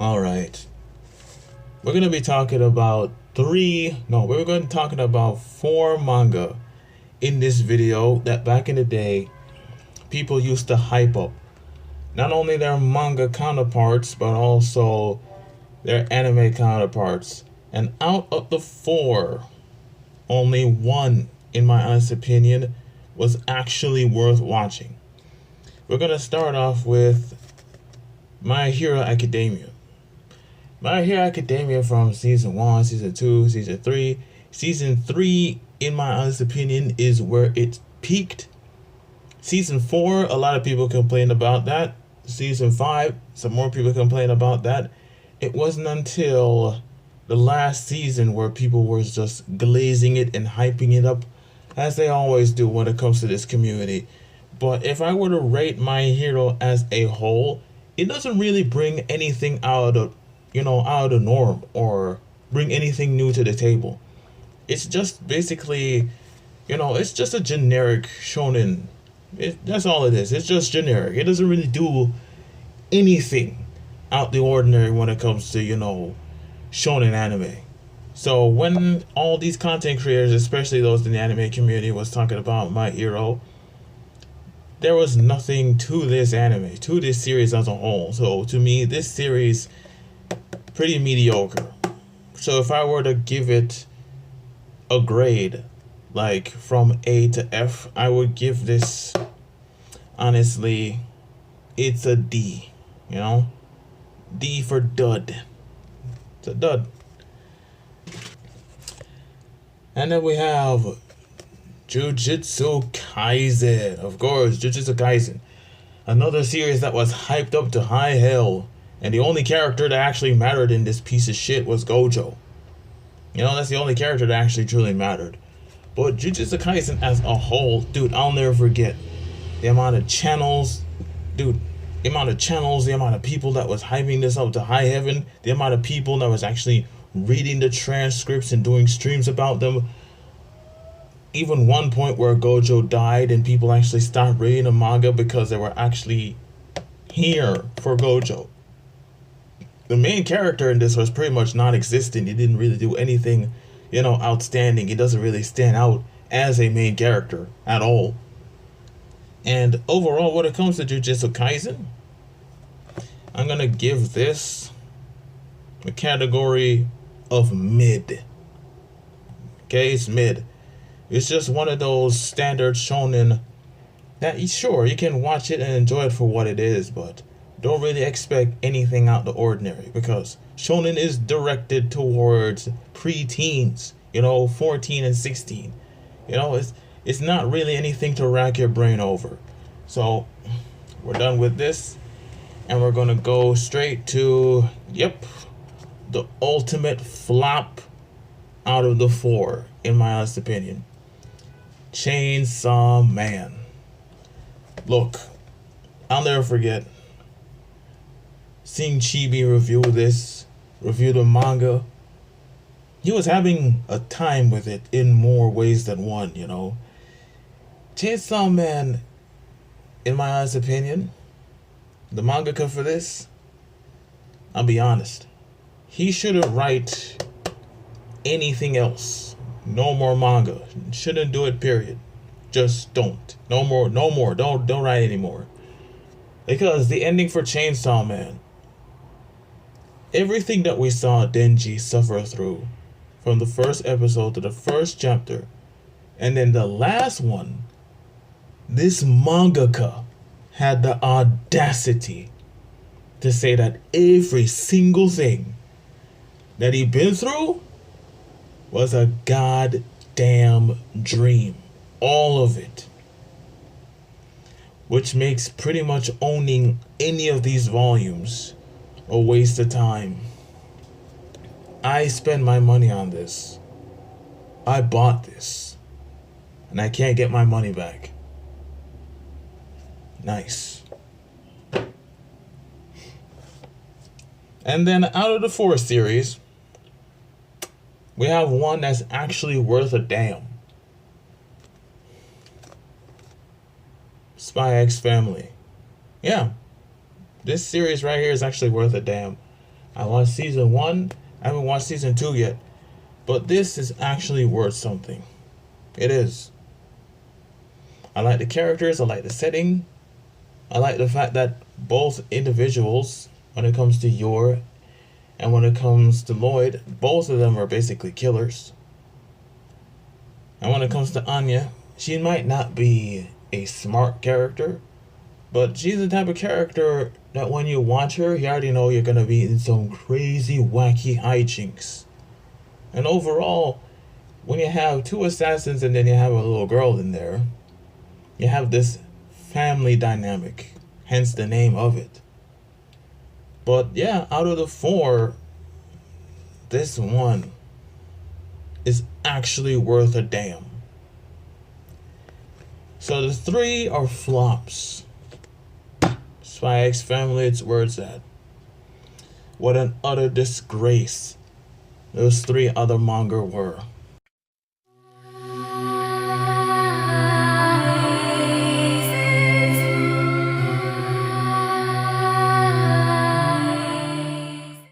Alright. We're going to be talking about we're going to be talking about 4 manga in this video that back in the day people used to hype up. Not only their manga counterparts, but also their anime counterparts. And out of the 4, only one, in my honest opinion, was actually worth watching. We're going to start off with My Hero Academia. My Hero Academia from Season 1, Season 2, Season 3. Season 3, in my honest opinion, is where it peaked. Season 4, a lot of people complained about that. Season 5, some more people complained about that. It wasn't until the last season where people were just glazing it and hyping it up, as they always do when it comes to this community. But if I were to rate My Hero as a whole, it doesn't really bring anything out of the norm or bring anything new to the table. It's just basically, it's just a generic shonen. That's all it is. It's just generic. It doesn't really do anything out the ordinary when it comes to, shonen anime. So when all these content creators, especially those in the anime community, was talking about My Hero, there was nothing to this anime, to this series as a whole. So to me, this series, pretty mediocre. So if I were to give it a grade, like from A to F, I would give this, honestly, it's a D, D for dud. It's a dud. And then we have Jujutsu Kaisen. Of course, Jujutsu Kaisen. Another series that was hyped up to high hell. And the only character that actually mattered in this piece of shit was Gojo. That's the only character that actually truly mattered. But Jujutsu Kaisen as a whole, dude, I'll never forget the amount of channels, the amount of people that was hyping this up to high heaven, the amount of people that was actually reading the transcripts and doing streams about them. Even one point where Gojo died and people actually stopped reading the manga because they were actually here for Gojo. The main character in this was pretty much non-existent. He didn't really do anything, outstanding. He doesn't really stand out as a main character at all. And overall, when it comes to Jujutsu Kaisen, I'm going to give this a category of mid. Okay, it's mid. It's just one of those standard shonen that, sure, you can watch it and enjoy it for what it is, but don't really expect anything out the ordinary, because shonen is directed towards pre-teens, 14 and 16. It's not really anything to rack your brain over. So we're done with this, and we're gonna go straight to the ultimate flop out of the 4, in my honest opinion. Chainsaw Man. Look, I'll never forget seeing Chibi review the manga. He was having a time with it in more ways than one, Chainsaw Man, in my honest opinion, the mangaka for this, I'll be honest, he shouldn't write anything else. No more manga. Shouldn't do it, period. Just don't. No more. Don't write anymore. Because the ending for Chainsaw Man, everything that we saw Denji suffer through, from the first episode to the first chapter, and then the last one, this mangaka had the audacity to say that every single thing that he'd been through was a goddamn dream. All of it. Which makes pretty much owning any of these volumes a waste of time. I spent my money on this. I bought this. And I can't get my money back. Nice. And then out of the 4 series, we have one that's actually worth a damn. Spy X Family. Yeah, this series right here is actually worth a damn. I watched season 1. I haven't watched season 2 yet. But this is actually worth something. It is. I like the characters, I like the setting. I like the fact that both individuals, when it comes to Yor and when it comes to Lloyd, both of them are basically killers. And when it comes to Anya, she might not be a smart character, but she's the type of character that when you watch her, you already know you're gonna be in some crazy, wacky hijinks. And overall, when you have two assassins and then you have a little girl in there, you have this family dynamic, hence the name of it. But yeah, out of the 4, this one is actually worth a damn. So the 3 are flops. Spy X Family, it's where it's at. What an utter disgrace those 3 other manga were.